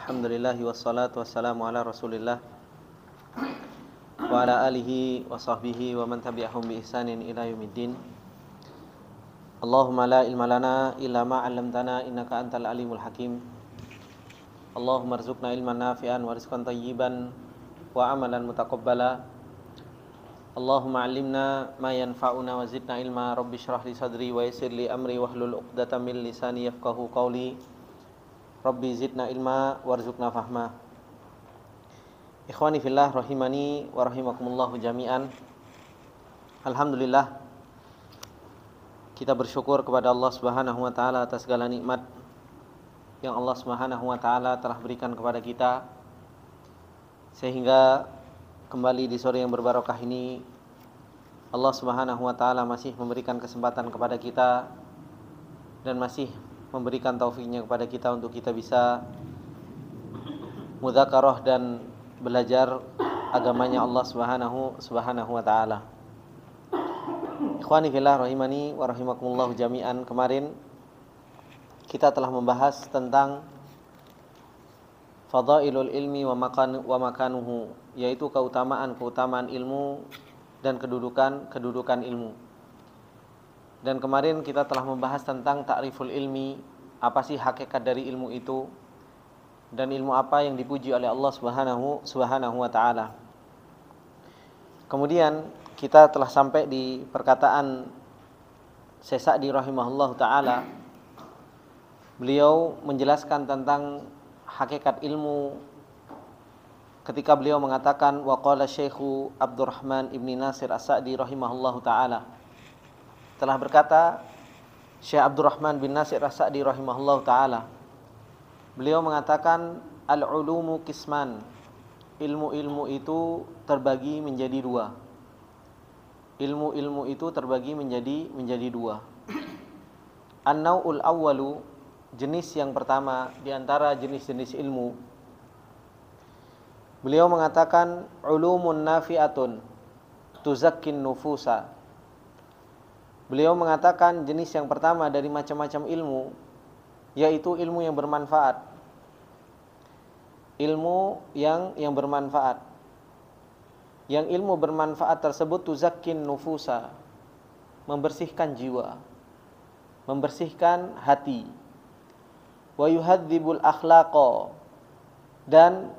Alhamdulillahi wassalatu wassalamu ala rasulillah wa ala alihi wa sahbihi wa man tabi'ahum bi ihsanin ila yaumiddin. Allahumma la ilma lana illa ma 'allamtana innaka antal alimul hakim. Allahumma arzuqna ilman nafi'an wa rizqan thayyiban wa amalan mutaqabbala. Allahumma 'allimna ma yanfa'una wa zidna ilma. Rabbi shrah li sadri wa yassir li amri wahlul 'uqdatam min lisani yafqahu qawli. Rabbi zidna ilma warzuqna fahma. Ikhwani fillah rahimani wa rahimakumullahu jami'an. Alhamdulillah, kita bersyukur kepada Allah Subhanahu wa taala atas segala nikmat yang Allah Subhanahu wa taala telah berikan kepada kita, sehingga kembali di sore yang berbarokah ini Allah Subhanahu wa taala masih memberikan kesempatan kepada kita dan masih memberikan taufiknya kepada kita untuk kita bisa mudzakarah dan belajar agamanya Allah Subhanahu wa taala. Ikhwani fillah rahimani wa rahimakumullah jami'an. Kemarin kita telah membahas tentang fadailul ilmi wa makanuhu, yaitu keutamaan ilmu dan kedudukan ilmu. Dan kemarin kita telah membahas tentang ta'riful ilmi, apa sih hakikat dari ilmu itu, dan ilmu apa yang dipuji oleh Allah Subhanahu wa taala. Kemudian kita telah sampai di perkataan Syekh Sa'di rahimahullah taala. Beliau menjelaskan tentang hakikat ilmu ketika beliau mengatakan wa qala Syekh Abdurrahman ibni Nasir As-Sa'di rahimahullah taala. Telah berkata Syekh Abdurrahman bin Nasir As-Sa'di rahimahullah ta'ala, beliau mengatakan al-ulumu qisman, ilmu-ilmu itu terbagi menjadi dua. Ilmu-ilmu itu terbagi menjadi dua. An-naw'ul awwalu, jenis yang pertama di antara jenis-jenis ilmu. Beliau mengatakan ulumun nafi'atun tuzakkin nufusa. Beliau mengatakan jenis yang pertama dari macam-macam ilmu, yaitu ilmu yang bermanfaat. Ilmu yang bermanfaat. Yang ilmu bermanfaat tersebut tuzakkin nufusa, membersihkan jiwa, membersihkan hati. Wa yuhadzibul akhlaqa, dan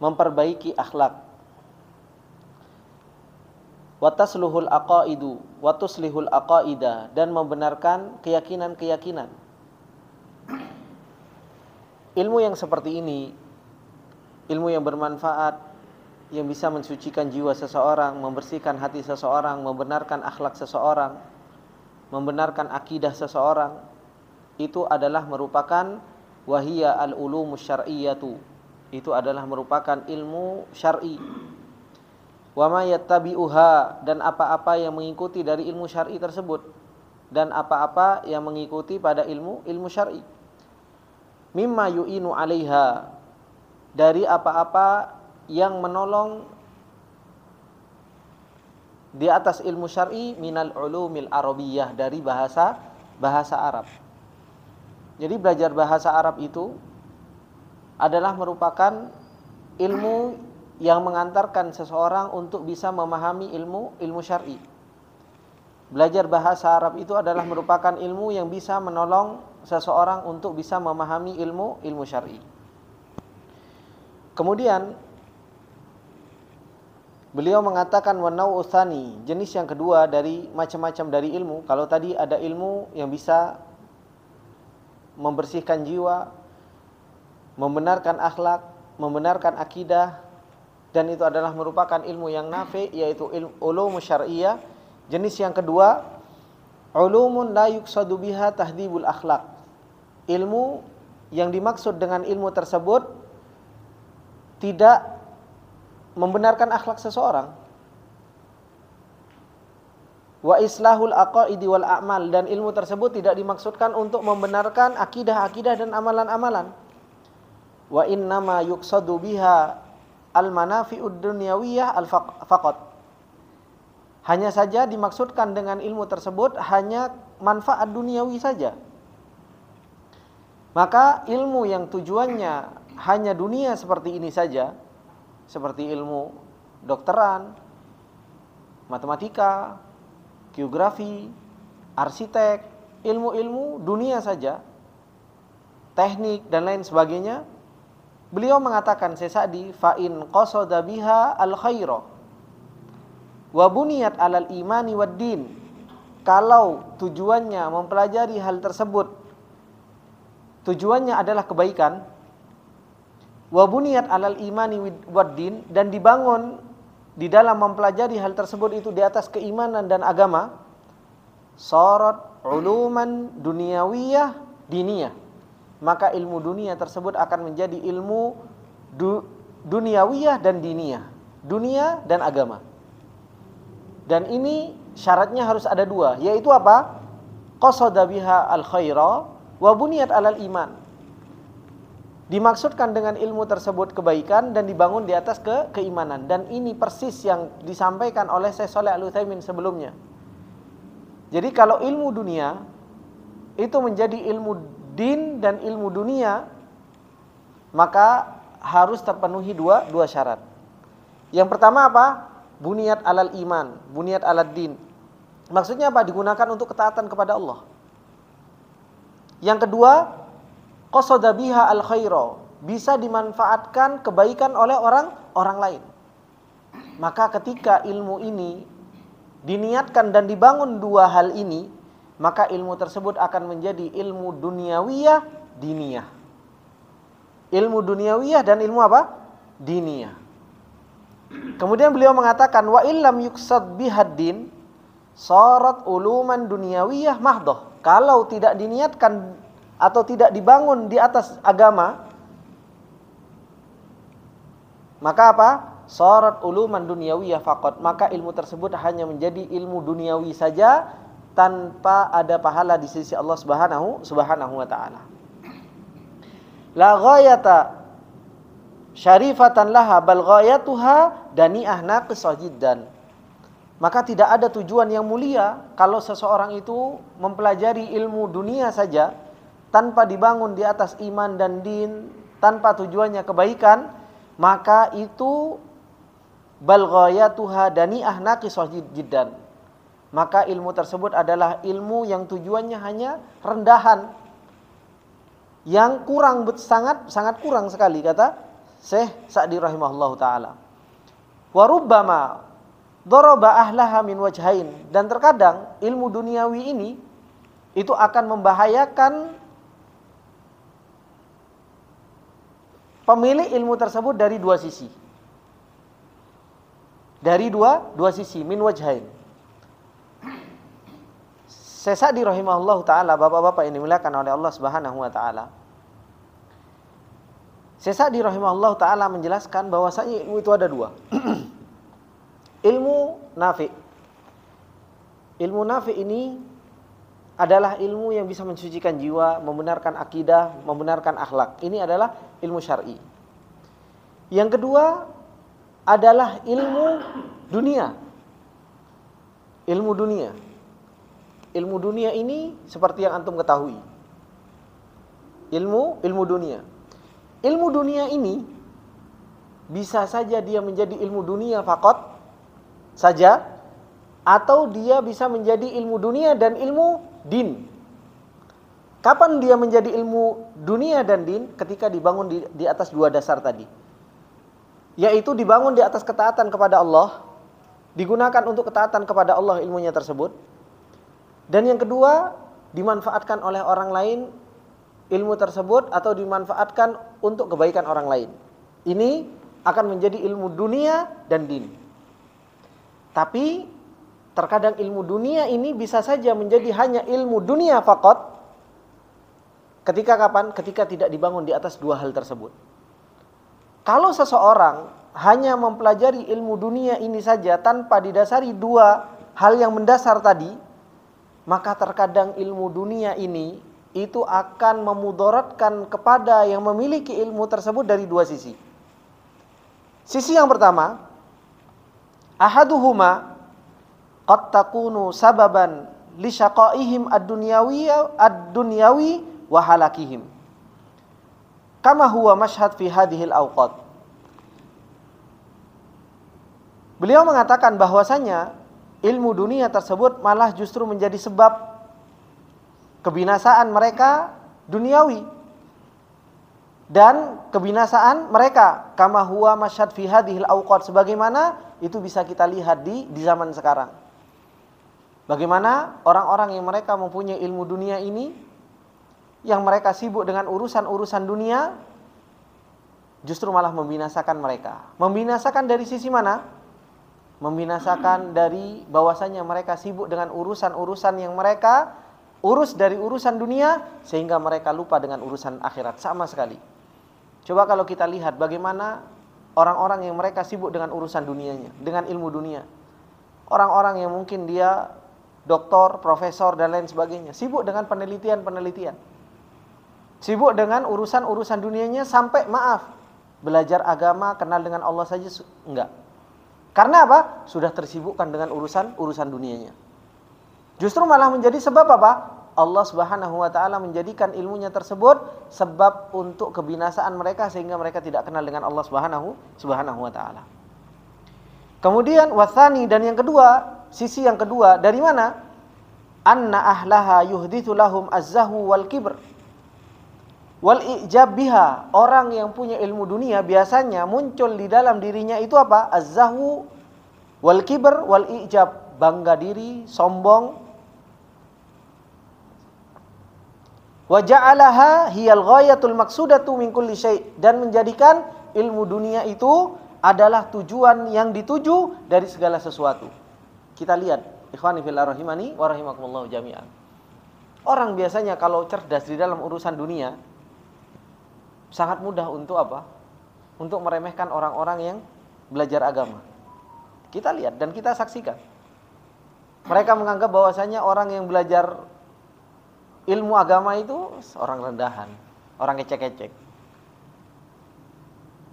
memperbaiki akhlak. Watasluhul aqaidu watuslihul aqaida, dan membenarkan keyakinan-keyakinan. Ilmu yang seperti ini, ilmu yang bermanfaat, yang bisa mensucikan jiwa seseorang, membersihkan hati seseorang, membenarkan akhlak seseorang, membenarkan akidah seseorang, itu adalah merupakan wahiyya al-ulumus syar'iyyatu, itu adalah merupakan ilmu syar'i. Wa ma yattabi'uha, dan apa-apa yang mengikuti dari ilmu syar'i tersebut, dan apa-apa yang mengikuti pada ilmu syar'i. Mimma yu'inu 'alaiha, dari apa-apa yang menolong di atas ilmu syar'i, minal ulumil arabiyyah, dari bahasa Arab. Jadi belajar bahasa Arab itu adalah merupakan ilmu yang mengantarkan seseorang untuk bisa memahami ilmu syar'i. Belajar bahasa Arab itu adalah merupakan ilmu yang bisa menolong seseorang untuk bisa memahami ilmu syar'i. Kemudian beliau mengatakan wa nau'u tsani, jenis yang kedua dari macam-macam dari ilmu. Kalau tadi ada ilmu yang bisa membersihkan jiwa, membenarkan akhlak, membenarkan akidah, dan itu adalah merupakan ilmu yang nafi, yaitu ulumu syar'iyyah. Jenis yang kedua, ulumun la yuqsadu biha tahdhibul akhlak, ilmu yang dimaksud dengan ilmu tersebut tidak membenarkan akhlak seseorang. Wa islahul aqaidi wal a'mal, dan ilmu tersebut tidak dimaksudkan untuk membenarkan akidah-akidah dan amalan-amalan. Wa innama yuqsadu biha al-manafi'ud dunyawiyah al-faqat, hanya saja dimaksudkan dengan ilmu tersebut hanya manfaat duniawi saja. Maka ilmu yang tujuannya hanya dunia seperti ini saja, seperti ilmu dokteran, matematika, geografi, arsitek, ilmu-ilmu dunia saja, teknik dan lain sebagainya, beliau mengatakan Sesadi, fa in qasada biha al khaira wa buniyat alal imani wad din. Kalau tujuannya mempelajari hal tersebut, tujuannya adalah kebaikan, wa buniyat alal imani wad din, dan dibangun di dalam mempelajari hal tersebut itu di atas keimanan dan agama, sarat uluman dunyawiyah diniyah, maka ilmu dunia tersebut akan menjadi ilmu duniawiyah dan diniyah, dunia dan agama. Dan ini syaratnya harus ada dua, yaitu apa? Qasada biha al khaira wa buniyat alal iman. Dimaksudkan dengan ilmu tersebut kebaikan dan dibangun di atas keimanan. Dan ini persis yang disampaikan oleh Syekh Shalih Al-Utsaimin sebelumnya. Jadi kalau ilmu dunia itu menjadi ilmu din dan ilmu dunia, maka harus terpenuhi dua syarat. Yang pertama apa? Buniyat alal iman, buniyat alad din. Maksudnya apa? Digunakan untuk ketaatan kepada Allah. Yang kedua, qasada biha al khaira, bisa dimanfaatkan kebaikan oleh orang lain. Maka ketika ilmu ini diniatkan dan dibangun dua hal ini, maka ilmu tersebut akan menjadi ilmu duniawiyah diniyah. Ilmu duniawiyah dan ilmu apa? Diniyah. Kemudian beliau mengatakan wa illam yuqsad bihaddin sarat uluman dunyawiyah mahdoh. Kalau tidak diniatkan atau tidak dibangun di atas agama, maka apa? Sarat uluman dunyawiyah faqat, maka ilmu tersebut hanya menjadi ilmu duniawi saja tanpa ada pahala di sisi Allah Subhanahu wa taala. La ghayata syarifatan laha bal ghayatuha dani'ah naqisah jiddan. Maka tidak ada tujuan yang mulia kalau seseorang itu mempelajari ilmu dunia saja tanpa dibangun di atas iman dan din, tanpa tujuannya kebaikan, maka itu bal ghayatuha dani'ah naqisah jiddan. Maka ilmu tersebut adalah ilmu yang tujuannya hanya rendahan, yang kurang, sangat kurang sekali, kata Syekh Sa'di rahimahullahu taala. Wa rubbama daraba ahlaha min wajhain, dan terkadang ilmu duniawi ini itu akan membahayakan pemilik ilmu tersebut dari dua sisi. Dari dua sisi, min wajhain. Syekh Sa'di rahimahullahu taala, bapak-bapak yang dimuliakan oleh Allah Subhanahu wa taala. Syekh Sa'di rahimahullahu taala menjelaskan bahwasanya ilmu itu ada dua. Ilmu nafi. Ilmu nafi ini adalah ilmu yang bisa mensucikan jiwa, membenarkan akidah, membenarkan akhlak. Ini adalah ilmu syar'i. Yang kedua adalah ilmu dunia. Ilmu dunia. Ilmu dunia ini seperti yang antum ketahui. Ilmu dunia. Ilmu dunia ini bisa saja dia menjadi ilmu dunia faqat saja, atau dia bisa menjadi ilmu dunia dan ilmu din. Kapan dia menjadi ilmu dunia dan din? Ketika dibangun di atas dua dasar tadi, yaitu dibangun di atas ketaatan kepada Allah, digunakan untuk ketaatan kepada Allah ilmunya tersebut. Dan yang kedua, dimanfaatkan oleh orang lain ilmu tersebut, atau dimanfaatkan untuk kebaikan orang lain. Ini akan menjadi ilmu dunia dan din. Tapi terkadang ilmu dunia ini bisa saja menjadi hanya ilmu dunia faqat. Ketika kapan? Ketika tidak dibangun di atas dua hal tersebut. Kalau seseorang hanya mempelajari ilmu dunia ini saja tanpa didasari dua hal yang mendasar tadi, maka terkadang ilmu dunia ini itu akan memudaratkan kepada yang memiliki ilmu tersebut dari dua sisi. Sisi yang pertama, ahaduhuma qad takunu sababan li syaqaihim ad-dunyawi wa halakihim. kama huwa mashhad fi hadhil awqat. Beliau mengatakan bahwasanya ilmu dunia tersebut malah justru menjadi sebab kebinasaan mereka duniawi dan kebinasaan mereka, kama huwa mashhad fi hadhil awqat, sebagaimana itu bisa kita lihat di zaman sekarang. Bagaimana orang-orang yang mereka mempunyai ilmu dunia ini, yang mereka sibuk dengan urusan-urusan dunia, justru malah membinasakan mereka. Membinasakan dari sisi mana? Membinasakan dari bahwasanya mereka sibuk dengan urusan-urusan yang mereka urus dari urusan dunia, sehingga mereka lupa dengan urusan akhirat sama sekali. Coba kalau kita lihat bagaimana orang-orang yang mereka sibuk dengan urusan dunianya, dengan ilmu dunia. Orang-orang yang mungkin dia doktor, profesor dan lain sebagainya, sibuk dengan penelitian-penelitian. Sibuk dengan urusan-urusan dunianya sampai belajar agama, kenal dengan Allah saja enggak. Karena apa? Sudah tersibukkan dengan urusan dunianya. Justru malah menjadi sebab apa? Allah Subhanahu wa taala menjadikan ilmunya tersebut sebab untuk kebinasaan mereka, sehingga mereka tidak kenal dengan Allah Subhanahu wa taala. Kemudian wathani, dan yang kedua, sisi yang kedua dari mana? Anna ahlaha yuhditsu lahum azzahu wal kibr wal ijab biha. Orang yang punya ilmu dunia biasanya muncul di dalam dirinya itu apa? Azzahu wal kibr wal ijab, bangga diri, sombong. Wa ja'alaha hiyal ghayatul maqsudatu min kulli syai', dan menjadikan ilmu dunia itu adalah tujuan yang dituju dari segala sesuatu. Kita lihat, ikhwani fillah rahimani wa rahimakumullah jami'an. Orang biasanya kalau cerdas di dalam urusan dunia, sangat mudah untuk apa? Untuk meremehkan orang-orang yang belajar agama. Kita lihat dan kita saksikan. Mereka menganggap bahwasanya orang yang belajar ilmu agama itu orang rendahan, orang ecek-ecek.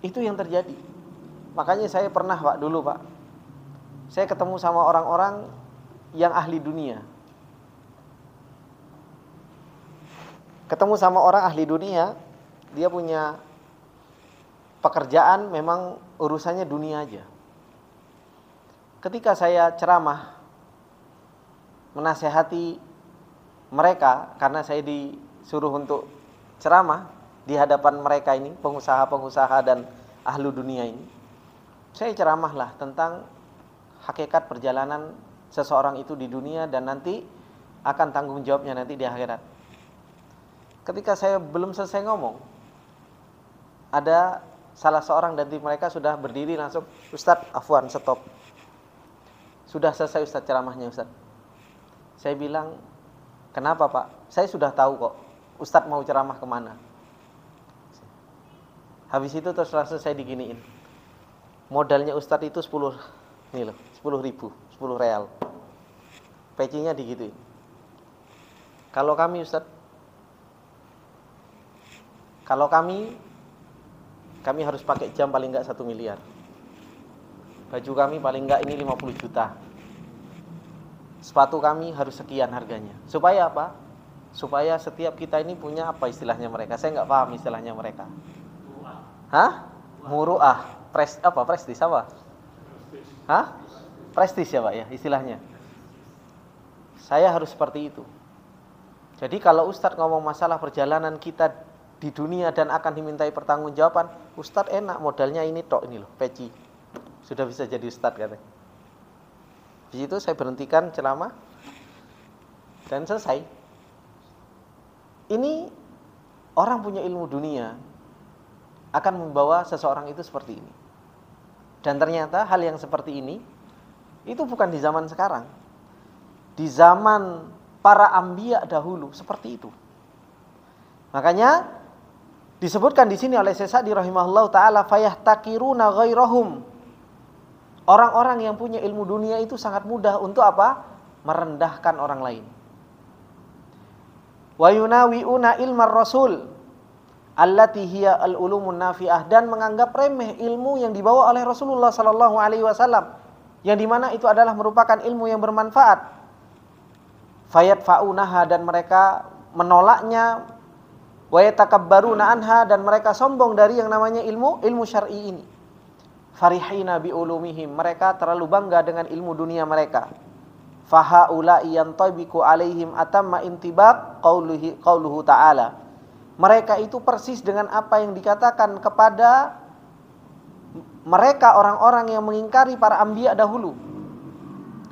Itu yang terjadi. Makanya saya pernah dulu saya ketemu sama orang-orang yang ahli dunia. Ketemu sama orang ahli dunia, dia punya pekerjaan memang urusannya dunia aja. Ketika saya ceramah menasehati mereka, karena saya disuruh untuk ceramah di hadapan mereka ini, pengusaha-pengusaha dan ahlu dunia ini. Saya ceramahlah tentang hakikat perjalanan seseorang itu di dunia dan nanti akan tanggung jawabnya nanti di akhirat. Ketika saya belum selesai ngomong, ada salah seorang dari mereka sudah berdiri langsung, "Ustadz, afwan, stop. Sudah selesai Ustadz ceramahnya, Ustadz." Saya bilang, "Kenapa Pak? Saya sudah tahu kok Ustadz mau ceramah kemana." Habis itu terus langsung saya diginiin. Modalnya Ustadz itu 10 ribu, 10 real. Pecinya digituin. Kalau kami Ustadz, kami harus pakai jam paling enggak 1 miliar. Baju kami paling enggak ini 50 juta. Sepatu kami harus sekian harganya. Supaya apa? Supaya setiap kita ini punya apa istilahnya mereka? Saya enggak paham istilahnya mereka. Muru'ah. Prestis apa? Prestis ya Pak ya istilahnya. Saya harus seperti itu. Jadi kalau Ustadz ngomong masalah perjalanan kita di dunia dan akan dimintai pertanggungjawaban, Ustadz enak modalnya ini tok ini loh, peci. Sudah bisa jadi Ustadz katanya. Di situ saya berhentikan ceramah dan selesai. Ini orang punya ilmu dunia akan membawa seseorang itu seperti ini. Dan ternyata hal yang seperti ini itu bukan di zaman sekarang. Di zaman para anbiya dahulu seperti itu. Makanya disebutkan di sini oleh Syekh Sa'di rahimahullahu taala, fayahtakiruna ghairahum. Orang-orang yang punya ilmu dunia itu sangat mudah untuk apa? Merendahkan orang lain. Wa yunawiuna ilmar rasul allati hiya al-ulumun nafi'ah, dan menganggap remeh ilmu yang dibawa oleh Rasulullah sallallahu alaihi wasallam, yang dimana itu adalah merupakan ilmu yang bermanfaat. Fayadfa'unaha, dan mereka menolaknya, wa yatakabbaruna anha, dan mereka sombong dari yang namanya ilmu syar'i ini. Farihina bi ulumihim, mereka terlalu bangga dengan ilmu dunia mereka. Fahaula'i yantabiqu alaihim atamma intibaq qauluhu ta'ala. Mereka itu persis dengan apa yang dikatakan kepada mereka orang-orang yang mengingkari para anbiya dahulu.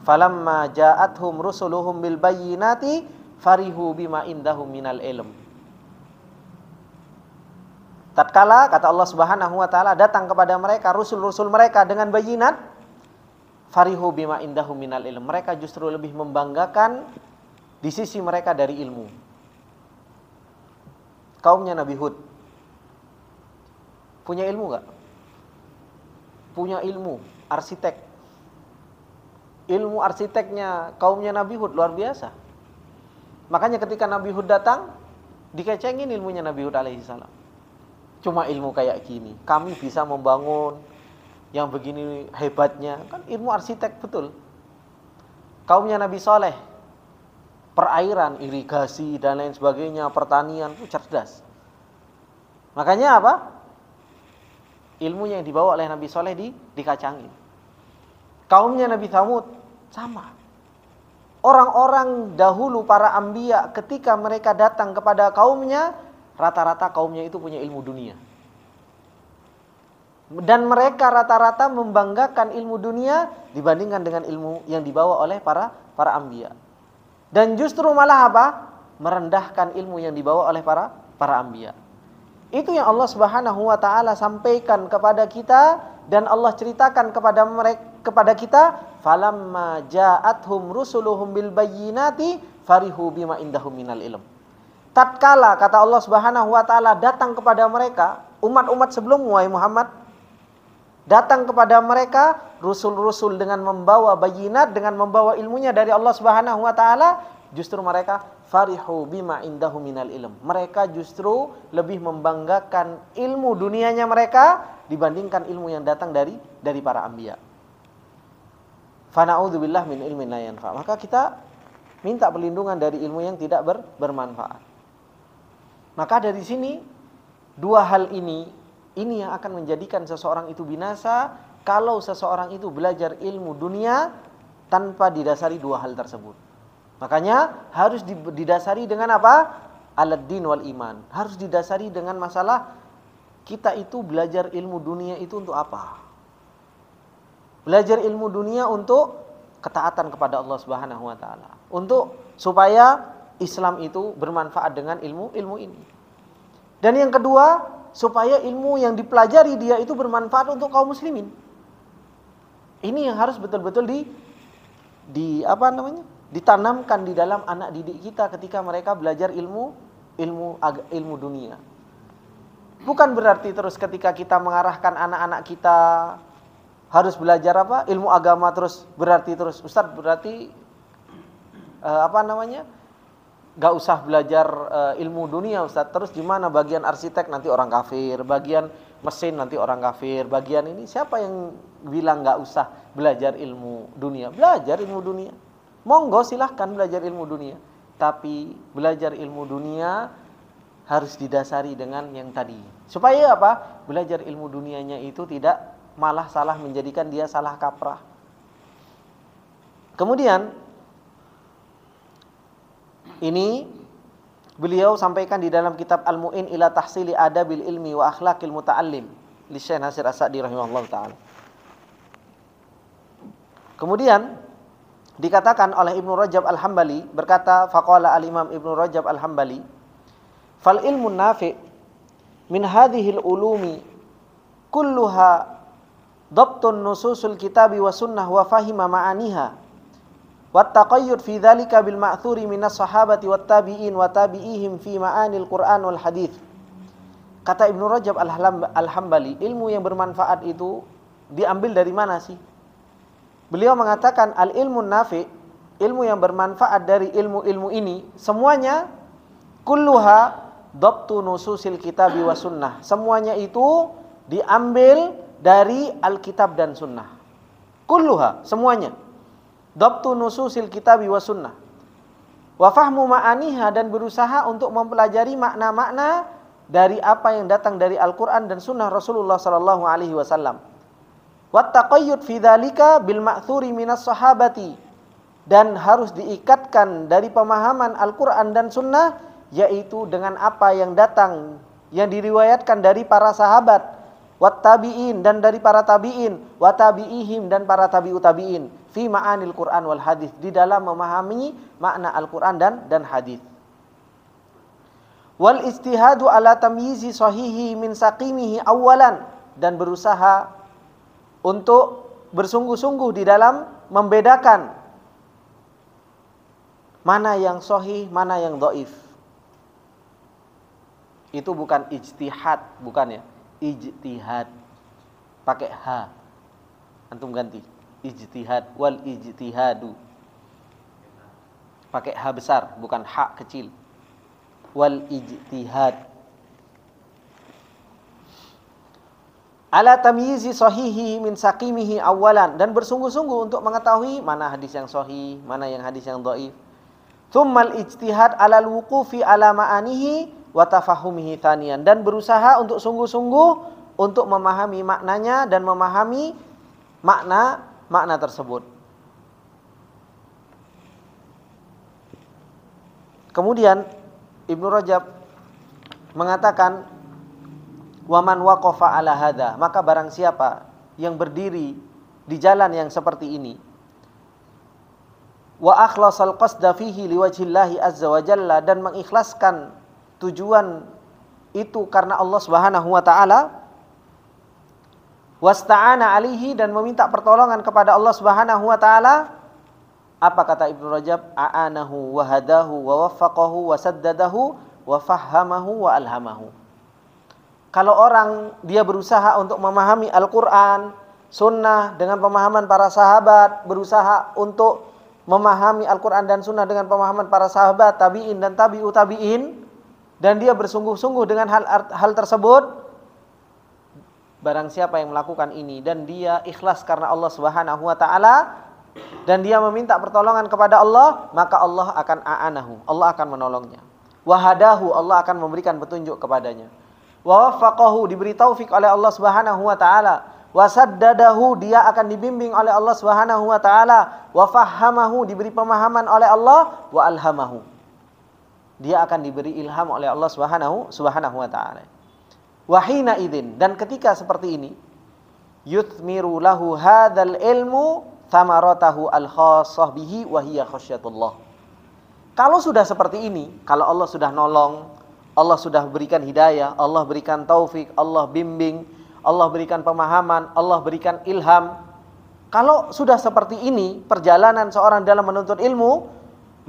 Falamma ja'athum rusuluhum bil bayyinati farihu bima indahum minal ilm. Tatkala kata Allah Subhanahu wa taala datang kepada mereka rusul-rusul mereka dengan bayinat, farihu bima indahum minal ilm. Mereka justru lebih membanggakan di sisi mereka dari ilmu. Kaumnya Nabi Hud punya ilmu enggak? Punya ilmu, arsitek. Ilmu arsiteknya kaumnya Nabi Hud luar biasa. Makanya ketika Nabi Hud datang, dikecengin ilmunya Nabi Hud alaihi salam. Cuma ilmu kayak gini, kami bisa membangun yang begini hebatnya. Kan ilmu arsitek betul. Kaumnya Nabi Saleh, perairan, irigasi dan lain sebagainya, pertanian itu cerdas. Makanya apa? Ilmunya yang dibawa oleh Nabi Saleh dikacangin. Kaumnya Nabi Tsamud sama. Orang-orang dahulu para anbiya ketika mereka datang kepada kaumnya, rata-rata kaumnya itu punya ilmu dunia. Dan mereka rata-rata membanggakan ilmu dunia dibandingkan dengan ilmu yang dibawa oleh para anbiya. Dan justru malah apa? Merendahkan ilmu yang dibawa oleh para anbiya. Itu yang Allah Subhanahu wa taala sampaikan kepada kita dan Allah ceritakan kepada kita, falamma ja'athum rusuluhum bil bayyinati farihu bima indahum minal ilm. Tatkala kata Allah Subhanahu wa taala datang kepada mereka, umat-umat sebelummu wahai Muhammad, datang kepada mereka rusul-rusul dengan membawa bayinat, dengan membawa ilmunya dari Allah Subhanahu wa taala, justru mereka farihu bima indahum minal ilm. Mereka justru lebih membanggakan ilmu dunianya mereka dibandingkan ilmu yang datang dari para anbiya. Fa na'udzubillah min ilmin la yanfa. Maka kita minta perlindungan dari ilmu yang tidak bermanfaat. Maka dari sini dua hal ini yang akan menjadikan seseorang itu binasa kalau seseorang itu belajar ilmu dunia tanpa didasari dua hal tersebut. Makanya harus didasari dengan apa? Al-din wal iman. Harus didasari dengan masalah kita itu belajar ilmu dunia itu untuk apa? Belajar ilmu dunia untuk ketaatan kepada Allah Subhanahu wa taala. Untuk supaya Islam itu bermanfaat dengan ilmu ini. Dan yang kedua, supaya ilmu yang dipelajari dia itu bermanfaat untuk kaum muslimin. Ini yang harus betul-betul ditanamkan di dalam anak didik kita ketika mereka belajar ilmu dunia. Bukan berarti terus ketika kita mengarahkan anak-anak kita harus belajar ilmu agama terus Ustaz berarti gak usah belajar ilmu dunia Ustaz. Terus gimana bagian arsitek nanti orang kafir, bagian mesin nanti orang kafir, bagian ini siapa yang bilang gak usah belajar ilmu dunia? Belajar ilmu dunia. Monggo silahkan belajar ilmu dunia. Tapi belajar ilmu dunia harus didasari dengan yang tadi. Supaya apa? Belajar ilmu dunianya itu tidak malah salah menjadikan dia salah kaprah. Kemudian ini beliau sampaikan di dalam kitab Al-Mu'in ila tahsili adabil ilmi wa akhlaqil muta'allim li Syekh Nasir As-Sa'di rahimahullah ta'ala. Kemudian dikatakan oleh Ibnu Rajab Al-Hambali, berkata faqala al-Imam Ibnu Rajab Al-Hambali, fal ilmun nafi' min hadhil ulumi kulluha dhabtun nususul kitabi wa sunnah wa fahima ma'aniha wattaqayyud fi dzalika bil ma'thuri minas sahabati wat tabi'in wa tabi'ihim fi ma'anil Qur'an wal hadits. Kata Ibnu Rajab Al-Hambali, ilmu yang bermanfaat itu diambil dari mana sih? Beliau mengatakan al-ilmun nafi', ilmu yang bermanfaat dari ilmu-ilmu ini semuanya kulluha dhabtu nususil kitabi wa sunnah. Semuanya itu diambil dari Alkitab dan Sunnah. Kulluha, semuanya. Dhabtu nususil kitabi wa sunnah. Wa fahmu ma'aniha, dan berusaha untuk mempelajari makna-makna dari apa yang datang dari Al-Qur'an dan sunnah Rasulullah sallallahu alaihi wasallam. Wa taqayyud fi dzalika bil ma'thuri minas sahabati, dan harus diikatkan dari pemahaman Al-Qur'an dan sunnah, yaitu dengan apa yang datang, yang diriwayatkan dari para sahabat, wat tabi'in, dan dari para tabi'in, wa tabi'ihim, dan para tabi'ut tabi'in, fi ma'anil Qur'an wal hadis, di dalam memahami makna Al-Qur'an dan hadis. Wal istihadu ala tamyizi sahihi min saqimihi awalan, dan berusaha untuk bersungguh-sungguh di dalam membedakan mana yang sahih, mana yang dhaif. Itu bukan ijtihad, bukan ya, ijtihad pakai h, antum ganti ijtihad, wal ijtihadu pakai h besar, bukan h kecil, wal ijtihad ala tamyizi sahihi min saqimihi awalan, dan bersungguh-sungguh untuk mengetahui mana hadis yang sahih, mana yang hadis yang dhaif. Tsummal ijtihad ala al-wuqufi ala ma'anihi wa tafahumihi thaniyan, dan berusaha untuk sungguh-sungguh untuk memahami maknanya dan memahami makna tersebut. Kemudian Ibnu Rajab mengatakan, waman waqafa ala hadza, maka barang siapa yang berdiri di jalan yang seperti ini, wa akhlasal qasda fihi liwajhillahi azza wa jalla, dan mengikhlaskan tujuan itu karena Allah Subhanahu wa taala, wasta'ana alihi, dan meminta pertolongan kepada Allah Subhanahu wa taala. Apa kata Ibnu Rajab? A'anahu wa hadahu wa waffaqahu wa saddadahu wa fahhamahu wa alhamahu. Kalau orang dia berusaha untuk memahami Al-Qur'an, sunnah dengan pemahaman para sahabat, berusaha untuk memahami Al-Qur'an dan sunnah dengan pemahaman para sahabat, tabi'in dan tabi'ut tabi'in, dan dia bersungguh-sungguh dengan hal tersebut, barang siapa yang melakukan ini dan dia ikhlas karena Allah Subhanahu wa taala dan dia meminta pertolongan kepada Allah, maka Allah akan a'anahu, Allah akan menolongnya. Wahadahu, Allah akan memberikan petunjuk kepadanya. Wa waffaqahu, diberi taufik oleh Allah Subhanahu wa taala. Wa saddadahu, dia akan dibimbing oleh Allah Subhanahu wa taala. Wa fahhamahu, diberi pemahaman oleh Allah. Wa alhamahu, dia akan diberi ilham oleh Allah Subhanahu wa taala. Wa hina idzin, dan ketika seperti ini, yuthmiru lahu hadzal ilmu thamaratahu al-khassah bihi wa hiya khasyatullah. Kalau sudah seperti ini, kalau Allah sudah nolong, Allah sudah berikan hidayah, Allah berikan taufik, Allah bimbing, Allah berikan pemahaman, Allah berikan ilham. Kalau sudah seperti ini perjalanan seorang dalam menuntut ilmu,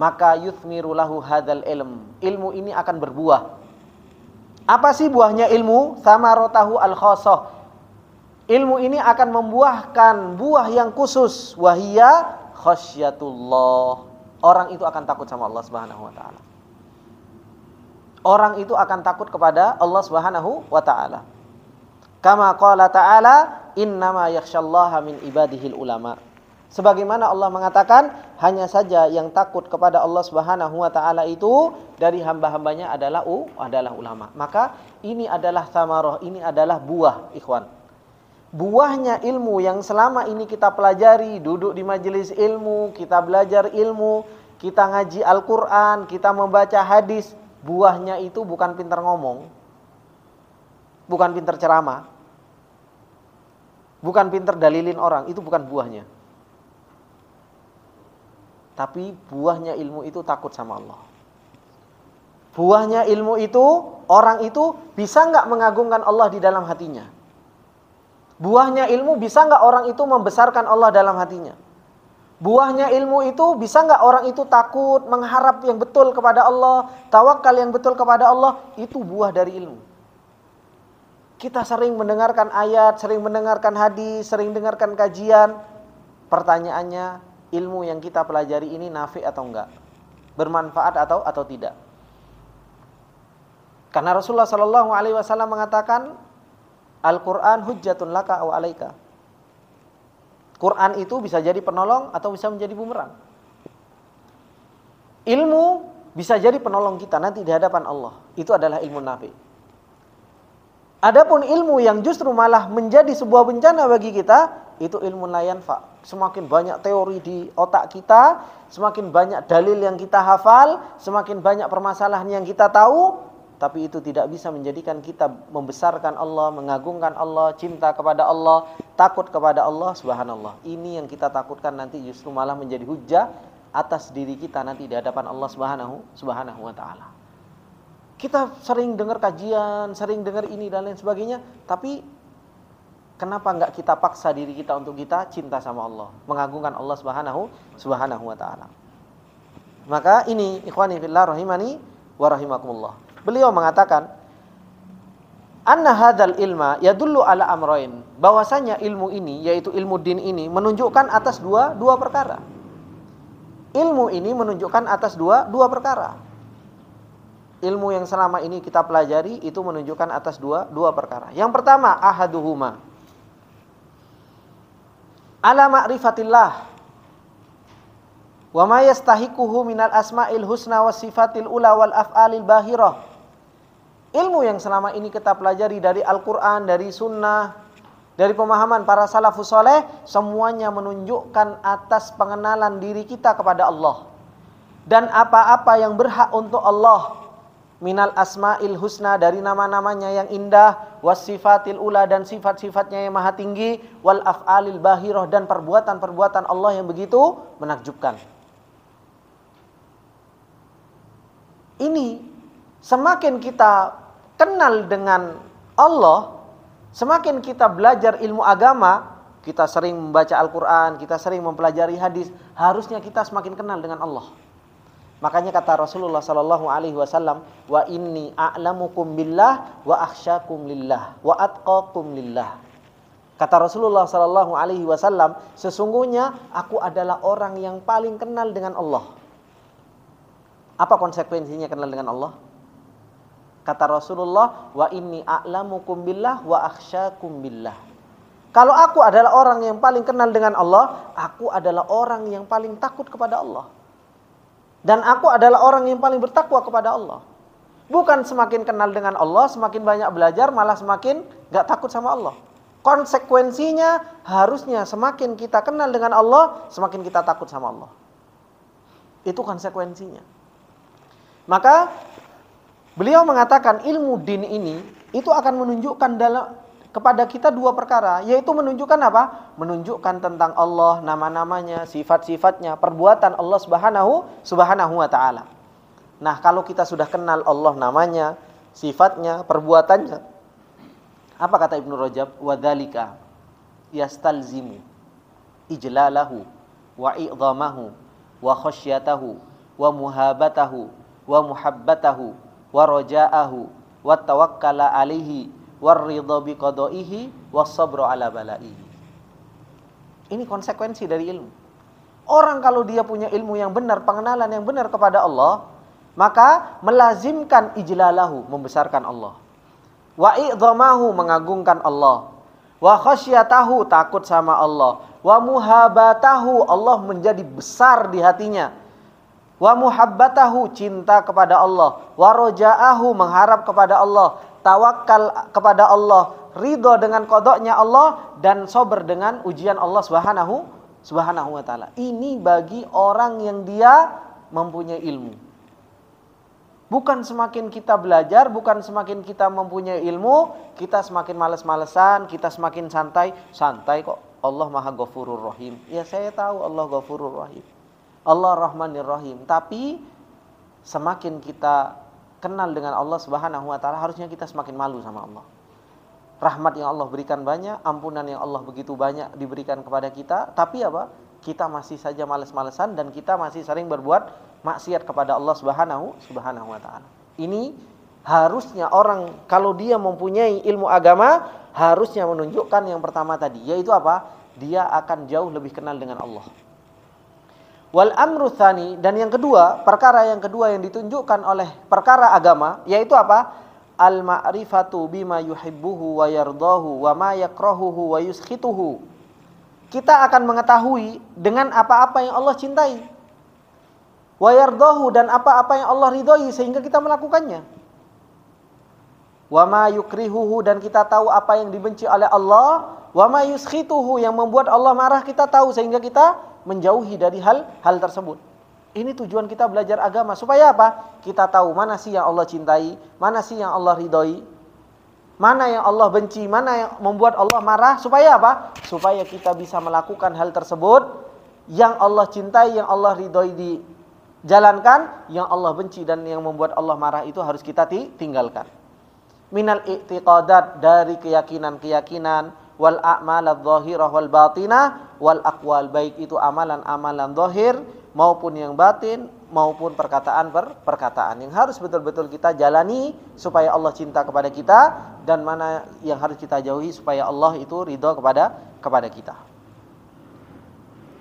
maka yuthmiru lahu hadzal ilm. Ilmu ini akan berbuah. Apa sih buahnya ilmu? Thamaratahu al-khassah. Ilmu ini akan membuahkan buah yang khusus, wahia khasyatullah. Orang itu akan takut sama Allah Subhanahu wa taala. Orang itu akan takut kepada Allah Subhanahu wa taala. Kama qala ta'ala, innama yakhsyallaha min ibadihil ulama. Sebagaimana Allah mengatakan, hanya saja yang takut kepada Allah Subhanahu wa taala itu dari hamba-hambanya adalah ulama. Maka ini adalah thamarah, ini adalah buah, ikhwan. Buahnya ilmu yang selama ini kita pelajari, duduk di majelis ilmu, kita belajar ilmu, kita ngaji Al-Qur'an, kita membaca hadis, buahnya itu bukan pintar ngomong, bukan pintar ceramah, bukan pintar dalilin orang, itu bukan buahnya. Tapi buahnya ilmu itu takut sama Allah. Buahnya ilmu itu, orang itu bisa enggak mengagungkan Allah di dalam hatinya. Buahnya ilmu, bisa enggak orang itu membesarkan Allah dalam hatinya. Buahnya ilmu itu, bisa enggak orang itu takut, mengharap yang betul kepada Allah, tawakal yang betul kepada Allah. Itu buah dari ilmu. Kita sering mendengarkan ayat, sering mendengarkan hadis, sering dengarkan kajian. Pertanyaannya, ilmu yang kita pelajari ini nafi atau enggak? Bermanfaat atau tidak? Karena Rasulullah SAW mengatakan, Al-Quran hujjatun laka aw alaika. Quran itu bisa jadi penolong atau bisa menjadi bumerang. ilmu bisa jadi penolong kita nanti di hadapan Allah. Itu adalah ilmu nafi. Adapun ilmu yang justru malah menjadi sebuah bencana bagi kita, itu ilmu la yanfa. Semakin banyak teori di otak kita, semakin banyak dalil yang kita hafal, semakin banyak permasalahan yang kita tahu, tapi itu tidak bisa menjadikan kita membesarkan Allah, mengagungkan Allah, cinta kepada Allah, takut kepada Allah. Subhanallah. Ini yang kita takutkan nanti justru malah menjadi hujah atas diri kita nanti di hadapan Allah Subhanahu wa taala. Kita sering dengar kajian, sering dengar ini dan lain sebagainya, tapi kenapa enggak kita paksa diri kita untuk kita cinta sama Allah, mengagungkan Allah Subhanahu wa taala. Maka ini ikhwani fillah rahimani wa rahimakumullah. Beliau mengatakan anna hadzal ilma yadullu ala amrayn, bahwasanya ilmu ini yaitu ilmu din ini menunjukkan atas dua perkara. Ilmu ini menunjukkan atas dua perkara. Ilmu yang selama ini kita pelajari itu menunjukkan atas dua perkara. Yang pertama, ahaduhuma ala ma'rifatillah wa ma yastahiquhu minal asma'il husna was sifatil ula wal af'alil bahirah. Ilmu yang selama ini kita pelajari dari Al-Quran, dari Sunnah, dari pemahaman para salafus soleh, semuanya menunjukkan atas pengenalan diri kita kepada Allah. Dan apa-apa yang berhak untuk Allah, minal asma'il husna, dari nama-namanya yang indah, was sifatil ula, dan sifat-sifatnya yang maha tinggi, wal af'alil bahirah, dan perbuatan-perbuatan Allah yang begitu menakjubkan. Ini semakin kita kenal dengan Allah, semakin kita belajar ilmu agama, kita sering membaca Al-Quran, kita sering mempelajari hadis, harusnya kita semakin kenal dengan Allah. Makanya kata Rasulullah sallallahu alaihi wasallam, wa inni a'lamukum billah wa akhsyakum lillah wa atqakum lillah. Kata Rasulullah sallallahu alaihi wasallam, sesungguhnya aku adalah orang yang paling kenal dengan Allah. Apa konsekuensinya kenal dengan Allah? Kata Rasulullah, wa inni a'lamukum billah wa akhsyakum billah. Kalau aku adalah orang yang paling kenal dengan Allah, aku adalah orang yang paling takut kepada Allah. Dan aku adalah orang yang paling bertakwa kepada Allah. Bukan semakin kenal dengan Allah, semakin banyak belajar, malah semakin gak takut sama Allah. Konsekuensinya harusnya semakin kita kenal dengan Allah, semakin kita takut sama Allah. Itu konsekuensinya. Maka beliau mengatakan ilmu din ini itu akan menunjukkan kepada kita dua perkara, yaitu menunjukkan apa? Menunjukkan tentang Allah, nama-namanya, sifat-sifatnya, perbuatan Allah Subhanahu wa taala. Nah, kalau kita sudah kenal Allah namanya, sifatnya, perbuatannya, apa kata Ibnu Rajab? Wadzalika yastalzimu ijlalahu wa i'dhamahu wa khasyatahu wa muhabatahu wa muhabbatahu wa raja'ahu wa tawakkala alaihi warridha biqada'ihi wassabru ala balaihi. Ini konsekuensi dari ilmu. Orang kalau dia punya ilmu yang benar, pengenalan yang benar kepada Allah, maka melazimkan ijlalahu, membesarkan Allah. Wa i'dhamahu, mengagungkan Allah. Wa khasyatahu, takut sama Allah. Wa muhabatahu, Allah menjadi besar di hatinya. Wa muhabbatahu, cinta kepada Allah. Wa raja'ahu, mengharap kepada Allah. Tawakal kepada Allah, ridho dengan qadanya Allah, dan sabar dengan ujian Allah Subhanahu wa taala. Ini bagi orang yang dia mempunyai ilmu. Bukan semakin kita belajar, bukan semakin kita mempunyai ilmu, kita semakin malas-malesan, kita semakin santai kok. Allah Maha Ghafurur Rahim. Ya, saya tahu Allah Ghafurur Rahim. Allah Rahmanir Rahim. Tapi semakin kita kenal dengan Allah Subhanahu wa taala, harusnya kita semakin malu sama Allah. Rahmat yang Allah berikan banyak, ampunan yang Allah begitu banyak diberikan kepada kita, tapi apa? Kita masih saja malas-malesan dan kita masih sering berbuat maksiat kepada Allah Subhanahu wa taala. Ini harusnya orang kalau dia mempunyai ilmu agama, harusnya menunjukkan yang pertama tadi, yaitu apa? Dia akan jauh lebih kenal dengan Allah. Wal amru tsani, dan yang kedua, perkara yang kedua yang ditunjukkan oleh perkara agama, yaitu apa? Al ma'rifatu bima yuhibbuhu wa yardahu wa ma yakrahuhu wa yuskhituhu. Kita akan mengetahui dengan apa-apa yang Allah cintai wa yardahu, dan apa-apa yang Allah ridhoi sehingga kita melakukannya. Wa ma yukrihuhu, dan kita tahu apa yang dibenci oleh Allah. Wa ma yuskhituhu, yang membuat Allah marah kita tahu sehingga kita menjauhi dari hal tersebut. Ini tujuan kita belajar agama, supaya apa? Kita tahu mana sih yang Allah cintai, mana sih yang Allah ridhoi, mana yang Allah benci, mana yang membuat Allah marah. Supaya apa? Supaya kita bisa melakukan hal tersebut. Yang Allah cintai, yang Allah ridhoi dijalankan, yang Allah benci dan yang membuat Allah marah itu harus kita tinggalkan. Minal i'tiqadat, dari keyakinan-keyakinan, wal a'malad dhahirah wal batinah wal aqwal, baik itu amalan-amalan zahir maupun yang batin, maupun perkataan yang harus betul-betul kita jalani supaya Allah cinta kepada kita, dan mana yang harus kita jauhi supaya Allah itu ridha kepada kita.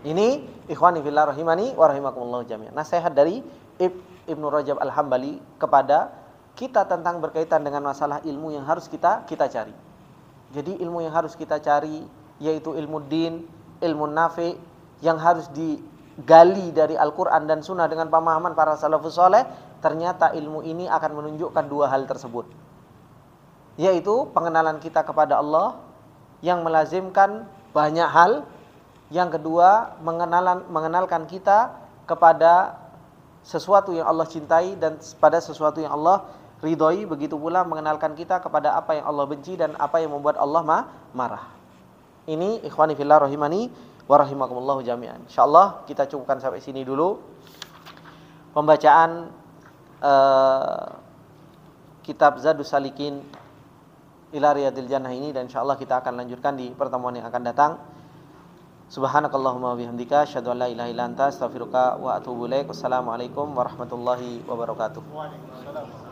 Ini ikhwani fillah rahimani wa rahimakumullah jami'an. Nasihat dari Ibnu Rajab Al-Hambali kepada kita tentang berkaitan dengan masalah ilmu yang harus kita cari. Jadi ilmu yang harus kita cari yaitu ilmu din, ilmu nafi, yang harus digali dari Al-Quran dan Sunnah dengan pemahaman para salafus soleh. Ternyata ilmu ini akan menunjukkan dua hal tersebut, yaitu pengenalan kita kepada Allah yang melazimkan banyak hal. Yang kedua, mengenalkan kita kepada sesuatu yang Allah cintai dan pada sesuatu yang Allah ridhoi. Begitu pula mengenalkan kita kepada apa yang Allah benci dan apa yang membuat Allah marah. Ini ikhwani fillah rahimani wa rahimakumullahu jami'an. Insyaallah kita cukupkan sampai sini dulu pembacaan kitab Zadus Salikin ila Riyadil Jannah ini, dan insyaallah kita akan lanjutkan di pertemuan yang akan datang. Subhanakallahumma wabihamdika asyhadu an la ilaha illa anta astaghfiruka wa atubu ilaik. Wassalamualaikum warahmatullahi wabarakatuh. Waalaikumsalam.